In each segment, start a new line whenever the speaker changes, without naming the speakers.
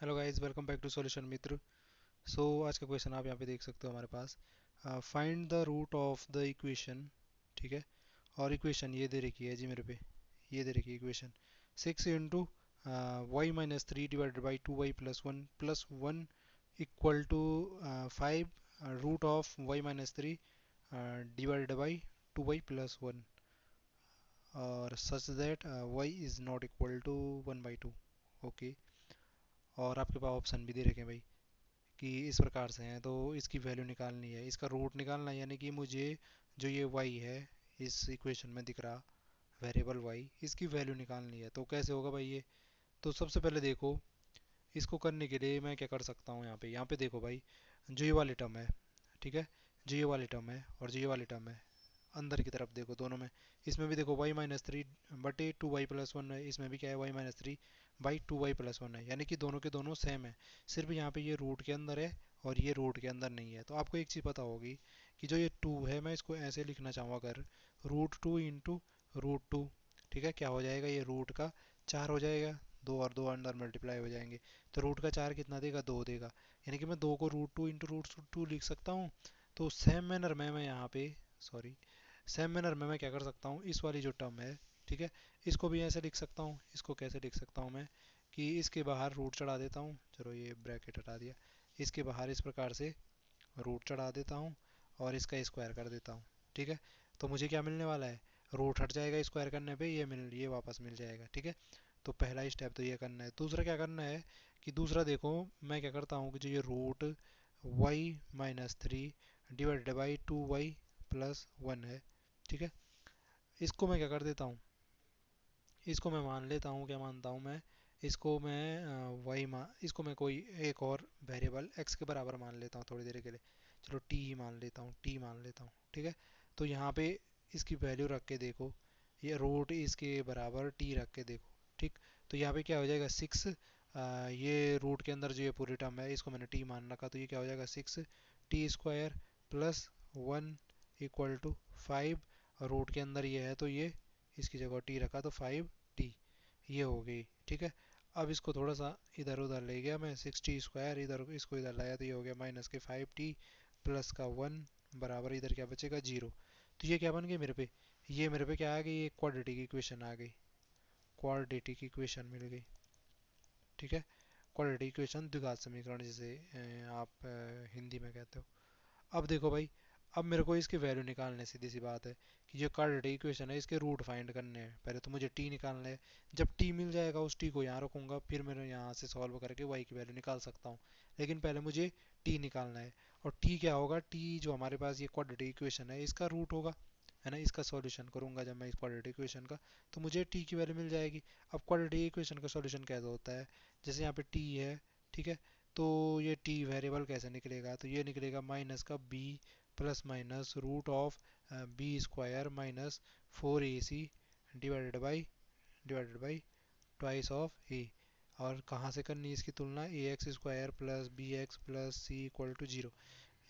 Hello guys, welcome back to solution Mitra. आज का question आप यहाँ पे देख सकते हो हमारे पास। Find the root of the equation. ठीक है। और इक्वेशन ये दे रखी है जी मेरे पे। ये दे रखी है equation 6 into y minus three divided by 2y+1 equal to 5 root of y-3 divided by 2y+1 और such that y is not equal to 1/2। Okay. और आपके पास ऑप्शन भी दे रखे हैं भाई कि इस प्रकार से हैं, तो इसकी वैल्यू निकालनी है, इसका रूट निकालना है। यानी कि मुझे जो ये y है इस इक्वेशन में दिख रहा वेरिएबल y, इसकी वैल्यू निकालनी है। तो कैसे होगा भाई ये? तो सबसे पहले देखो, इसको करने के लिए मैं क्या कर सकता हूँ। यहाँ पे देखो भाई, जो ये वाली टर्म है, ठीक है, जो ये वाली टर्म है और जो ये वाली टर्म है, अंदर की तरफ देखो दोनों में। इसमें भी देखो y-3/2y+1 है, इसमें भी क्या है y-3/2y+1 है, यानी कि दोनों के दोनों सेम है। सिर्फ यहाँ पे ये रूट के अंदर है और ये रूट के अंदर नहीं है। तो आपको एक चीज़ पता होगी कि जो ये 2 है, मैं इसको ऐसे लिखना चाहूँगा अगर √2 × √2। ठीक है, क्या हो जाएगा, ये रूट का 4 हो जाएगा। दो और दो अंदर मल्टीप्लाई हो जाएंगे, तो रूट का 4 कितना देगा, 2 देगा। यानी कि मैं 2 को √2 × √2 लिख सकता हूँ। तो सेम मैनर में मैं यहाँ पे, सॉरी, सेम मैनर में मैं क्या कर सकता हूँ, इस वाली जो टर्म है, ठीक है, इसको भी ऐसे लिख सकता हूँ। इसको कैसे लिख सकता हूँ मैं, कि इसके बाहर रूट चढ़ा देता हूँ। चलो ये ब्रैकेट हटा दिया, इसके बाहर इस प्रकार से रूट चढ़ा देता हूँ और इसका स्क्वायर कर देता हूँ। ठीक है, तो मुझे क्या मिलने वाला है, रूट हट जाएगा स्क्वायर करने पे, ये वापस मिल जाएगा। ठीक है, तो पहला स्टेप तो ये करना है। दूसरा क्या करना है कि दूसरा देखो, मैं क्या करता हूँ कि जो ये root y-3 divided by 2y+1 है, ठीक है, इसको मैं क्या कर देता हूँ, इसको मैं मान लेता हूँ, क्या मानता हूँ मैं, इसको मैं इसको मैं कोई एक और वेरिएबल x के बराबर मान लेता हूँ थोड़ी देर के लिए। चलो t ही मान लेता हूँ, t मान लेता हूँ। ठीक है, तो यहाँ पे इसकी वैल्यू रख के देखो, ये रूट इसके बराबर t रख के देखो। ठीक, तो यहाँ पे क्या हो जाएगा 6। ये रूट के अंदर जो ये पूरी टर्म है, इसको मैंने t मान रखा, तो ये क्या हो जाएगा 6t² + 1 इक्वल टू 5। और रूट के अंदर ये है, तो ये इसकी जगह t रखा, तो 5t ये हो गई। ठीक है, अब इसको थोड़ा सा इधर उधर ले गया मैं, 6t² इधर, इसको इधर लाया, तो ये हो गया -5t प्लस का 1 बराबर, इधर क्या बचेगा 0। तो ये क्या बन गई मेरे पे, ये मेरे पे क्या आ गई, एक क्वाड्रेटिक इक्वेशन आ गई, क्वाड्रेटिक इक्वेशन मिल गई। ठीक है, क्वाड्रेटिक इक्वेशन, द्विघात समीकरण जिसे आप हिंदी में कहते हो। अब देखो भाई, अब मेरे को इसकी वैल्यू निकालनी है। सीधी सी बात है कि जो क्वाड्रेटिक इक्वेशन है, इसके रूट फाइंड करने हैं। पहले तो मुझे टी निकालना है। जब टी मिल जाएगा, उस टी को यहाँ रखूंगा, फिर मैं यहाँ से सॉल्व करके वाई की वैल्यू निकाल सकता हूँ। लेकिन पहले मुझे टी निकालना है। और टी क्या होगा, टी जो हमारे पास ये क्वाड्रेटिक इक्वेशन है, इसका रूट होगा, है ना। इसका सॉल्यूशन करूंगा जब मैं इस क्वाड्रेटिक इक्वेशन का, तो मुझे टी की वैल्यू मिल जाएगी। अब क्वाड्रेटिक इक्वेशन का सॉल्यूशन कैसे होता है, जैसे यहाँ पे टी है, ठीक है, तो ये टी वेरिएबल कैसे निकलेगा, तो ये निकलेगा माइनस का B plus minus √(b²-4ac divided by twice of A. और कहाँ से करनी है इसकी तुलना, ax² + bx + c = 0।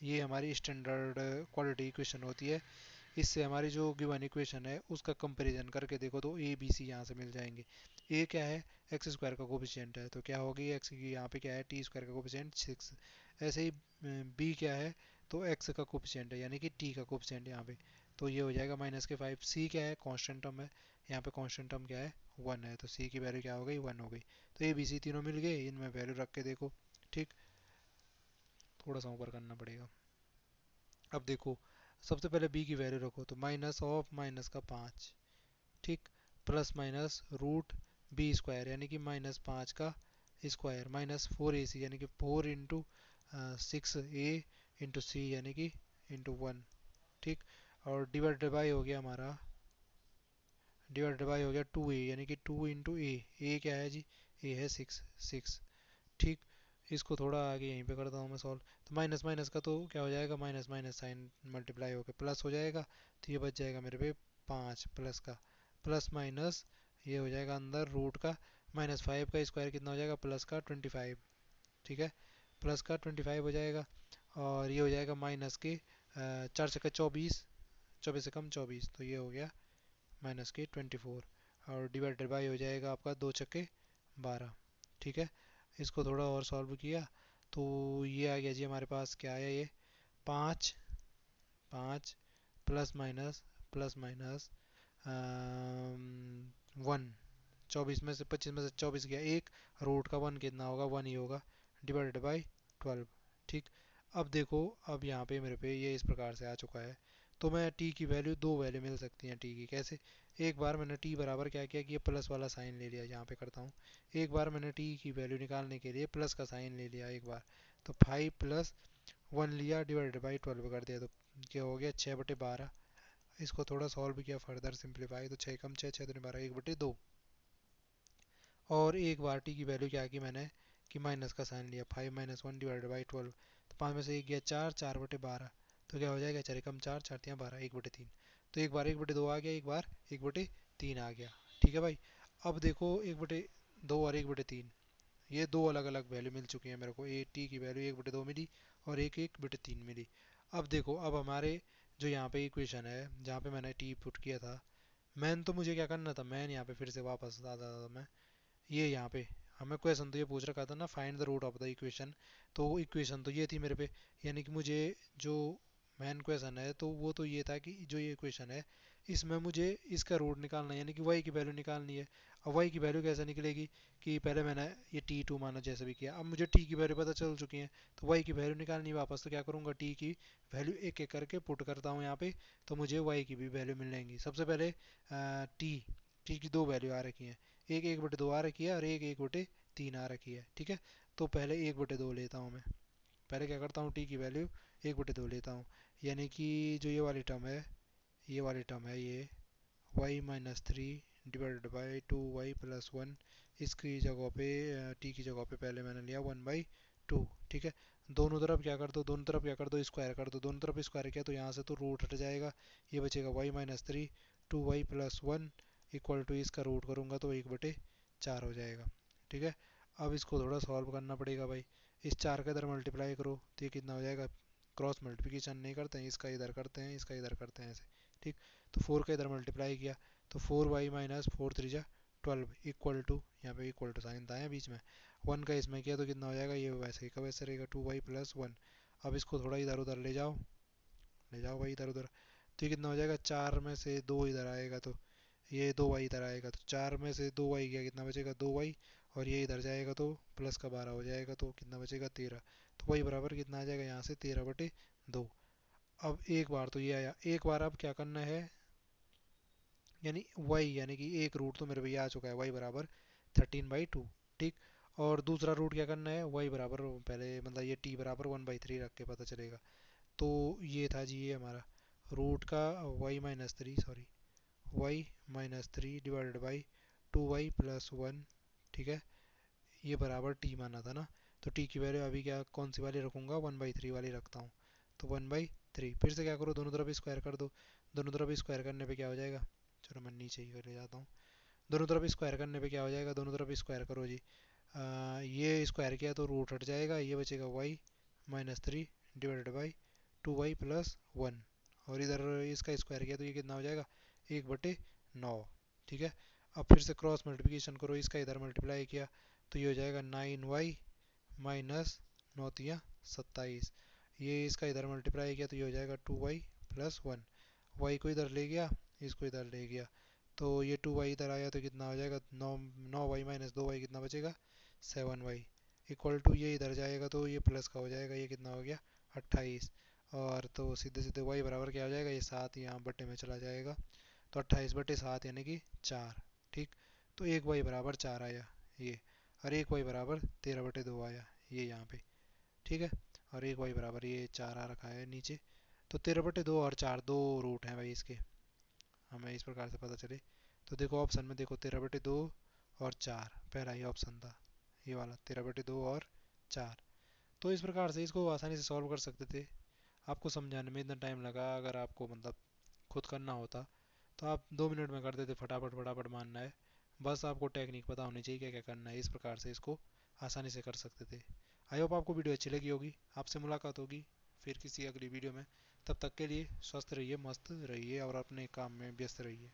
ये हमारी स्टैंडर्ड क्वाड्रेटिक इक्वेशन होती है। इससे हमारी जो गिवन इक्वेशन है उसका कंपैरिजन करके देखो, तो ए बी सी यहाँ से मिल जाएंगे। ए क्या है, x² का कोफिशिएंट है, तो क्या होगी x की, यहाँ पे क्या है t² का कोफिशिएंट 6। ऐसे ही b क्या है, तो x का कोफिशिएंट है, यानी कि t का कोफिशिएंट यहाँ पे, तो ये हो जाएगा -5। c क्या है, कांस्टेंट टर्म है, यहाँ पे कांस्टेंट टर्म क्या है, 1 है, तो c की वैल्यू क्या हो गई, 1 हो गई। तो ए बी सी तीनों मिल गए, इनमें वैल्यू रख के देखो। ठीक, थोड़ा सा ऊपर करना पड़ेगा। अब देखो, सबसे पहले b की वैल्यू रखो, तो -5। ठीक, प्लस माइनस √b² यानी कि -5 का स्क्वायर, -4ac यानी कि 4 × 6a × c यानी कि ×1। ठीक, और डिवाइडेड बाई हो गया हमारा, डिवाइडेड बाई हो गया 2a यानी कि 2 × a क्या है जी, a है 6। ठीक, इसको थोड़ा आगे यहीं पे करता हूँ मैं सॉल्व। तो माइनस माइनस का तो क्या हो जाएगा, माइनस माइनस साइन मल्टीप्लाई होकर प्लस हो जाएगा, तो ये बच जाएगा मेरे पे 5 प्लस का, प्लस माइनस ये हो जाएगा अंदर रूट का, -5 का स्क्वायर कितना हो जाएगा, प्लस का 25। ठीक है, प्लस का 25 हो जाएगा, और ये हो जाएगा माइनस के 4 × 6 = 24, 24 से कम 24, तो ये हो गया -24। और डिवाइडेड बाई हो जाएगा आपका 2 × 6 = 12। ठीक है, इसको थोड़ा और सॉल्व किया तो ये आ गया जी हमारे पास, क्या आया ये, 5, 5 प्लस माइनस 1, 24 में से 25 में से 24 गया एक, रूट का 1 कितना होगा, 1 ही होगा, डिवाइडेड बाई 12। ठीक। अब देखो, अब यहाँ पे मेरे पे ये इस प्रकार से आ चुका है। तो मैं t की वैल्यू, दो वैल्यू मिल सकती हैं t की, कैसे? एक बार मैंने t बराबर क्या किया कि ये प्लस वाला साइन ले लिया, यहाँ पे करता हूँ। एक बार मैंने t की वैल्यू निकालने के लिए प्लस का साइन ले लिया एक बार, तो 5 प्लस 1 लिया, डिवाइडेड बाई 12 कर दिया, तो क्या हो गया, 6/12। इसको थोड़ा सॉल्व किया फर्दर सिंप्लीफाई, तो 6 कम 6, 6 दूनी 12, 1/2। और एक बार टी की वैल्यू क्या की मैंने कि माइनस का साइन लिया, 5 माइनस 1 डिवाइडेड बाई 12, तो 5 में से एक गया 4, 4/12, तो क्या हो जाएगा, 4 एकम 4, 4 तियाँ 12, 1/3। तो एक बार 1/2 आ गया, एक बार 1/3 आ गया। ठीक है भाई। अब देखो 1/2 और 1/3, ये दो अलग अलग वैल्यू मिल चुकी है मेरे को, ए टी की वैल्यू 1/2 मिली और एक 1/3 मिली। अब देखो, अब हमारे जो यहाँ पे इक्वेशन है जहाँ पे मैंने टी पुट किया था, मैन तो मुझे क्या करना था, मैन यहाँ पे फिर से वापस आता था मैं, ये यहाँ पे हमें क्वेश्चन तो ये पूछ रखा था ना, find the root of the equation, तो इक्वेशन तो ये थी मेरे पे, यानी कि मुझे जो मेन क्वेश्चन है तो वो तो ये था कि जो ये इक्वेशन है इसमें मुझे इसका रूट निकालना है, यानी कि y की वैल्यू निकालनी है। अब y की वैल्यू कैसे निकलेगी कि पहले मैंने ये t2 माना जैसे भी किया, अब मुझे t की वैल्यू पता चल चुकी है, तो y की वैल्यू निकालनी है वापस, तो क्या करूँगा, t की वैल्यू एक एक करके पुट करता हूँ यहाँ पे, तो मुझे y की भी वैल्यू मिल जाएंगी। सबसे पहले t की दो वैल्यू आ रखी हैं, एक 1/2 आ रखी है और एक 1/3 आ रखी है। ठीक है। तो पहले 1/2 लेता हूँ मैं, पहले क्या करता हूँ, टी की वैल्यू 1/2 लेता हूँ, यानी कि जो ये वाली टर्म है, ये वाली टर्म है ये y-3 डिवाइडेड बाई 2y+1, इसकी जगह पे टी की जगह पे पहले मैंने लिया 1/2। ठीक है। दोनों तरफ क्या कर दो, दोनों तरफ क्या कर दो, स्क्वायर कर दो, दोनों तरफ स्क्वायर किया तो यहाँ से तो रूट हट जाएगा, ये बचेगा y-3 2y+1 इक्वल टू, इसका रूट करूँगा तो 1/4 हो जाएगा। ठीक है। अब इसको थोड़ा सॉल्व करना पड़ेगा भाई, इस 4 का इधर मल्टीप्लाई करो तो ये कितना हो जाएगा, क्रॉस मल्टीप्लिकेशन नहीं करते हैं, इसका इधर करते हैं, इसका इधर करते हैं ऐसे। ठीक। तो 4 का इधर मल्टीप्लाई किया तो 4y-4 3 12 इक्वल टू, यहाँ पे इक्वल टू साइन था है बीच में, 1 का इसमें किया तो कितना हो जाएगा, ये वैसे ही का वैसे रहेगा, 2y+1। अब इसको थोड़ा इधर उधर ले जाओ, ले जाओ भाई इधर उधर, तो ये कितना हो जाएगा, 4 में से 2 इधर आएगा तो ये 2y इधर आएगा, तो 4 में से 2y गया, कितना बचेगा, 2y, और ये इधर जाएगा तो प्लस का 12 हो जाएगा, तो कितना बचेगा, 13। तो y बराबर कितना आ जाएगा यहाँ से, 13/2। अब एक बार तो ये आया, एक बार अब क्या करना है, यानी y, यानी कि एक रूट तो मेरे भैया आ चुका है, y बराबर 13/2। ठीक। और दूसरा रूट क्या करना है, y बराबर पहले मतलब ये t बराबर 1/3 रख के पता चलेगा। तो ये था जी ये हमारा रूट का y-3, sorry y-3 divided by 2y+1। ठीक है। ये बराबर t माना था ना, तो t की वैल्यू अभी क्या कौन सी वाली रखूँगा, 1/3 वाली रखता हूँ, तो 1/3 फिर से क्या करो, दोनों तरफ स्क्वायर कर दो, दोनों तरफ स्क्वायर करने पे क्या हो जाएगा, चलो मैं नीचे ही कर ले जाता हूँ, दोनों तरफ स्क्वायर करने पे क्या हो जाएगा, दोनों तरफ स्क्वायर करो जी, ये स्क्वायर किया तो रूट हट जाएगा, ये बचेगा y-3 डिवाइडेड बाई 2y+1, और इधर इसका स्क्वायर किया तो ये कितना हो जाएगा, 1/9। ठीक है। अब फिर से क्रॉस मल्टीप्लिकेशन करो, इसका इधर मल्टीप्लाई किया तो ये हो जाएगा 9y माइनस 9×3 = 27, ये इसका इधर मल्टीप्लाई किया तो ये हो जाएगा 2y+1, y को इधर ले गया, इसको इधर ले गया, तो ये 2y इधर आया तो कितना हो जाएगा, 9y माइनस 2y कितना बचेगा, 7y इक्वल टू, ये इधर जाएगा तो ये प्लस का हो जाएगा, ये कितना हो गया, 28। और तो सीधे सीधे y बराबर क्या हो जाएगा, ये 7 यहाँ बटे में चला जाएगा, तो 28/7 यानी कि 4। ठीक। तो एक y बराबर 4 आया ये, और एक y बराबर 13/2 आया ये यहाँ पे। ठीक है। और एक y बराबर ये 4 आ रखा है नीचे, तो 13/2 और 4 दो रूट हैं भाई इसके, हमें इस प्रकार से पता चले। तो देखो ऑप्शन में देखो 13/2 और 4, पहला ही ऑप्शन था ये वाला, 13/2 और 4। तो इस प्रकार से इसको आसानी से सॉल्व कर सकते थे। आपको समझाने में इतना टाइम लगा, अगर आपको मतलब खुद करना होता तो आप 2 मिनट में कर देते, फटाफट फटाफट मानना है, बस आपको टेक्निक पता होनी चाहिए क्या क्या करना है, इस प्रकार से इसको आसानी से कर सकते थे। आई होप आपको वीडियो अच्छी लगी होगी, आपसे मुलाकात होगी फिर किसी अगली वीडियो में, तब तक के लिए स्वस्थ रहिए, मस्त रहिए और अपने काम में व्यस्त रहिए।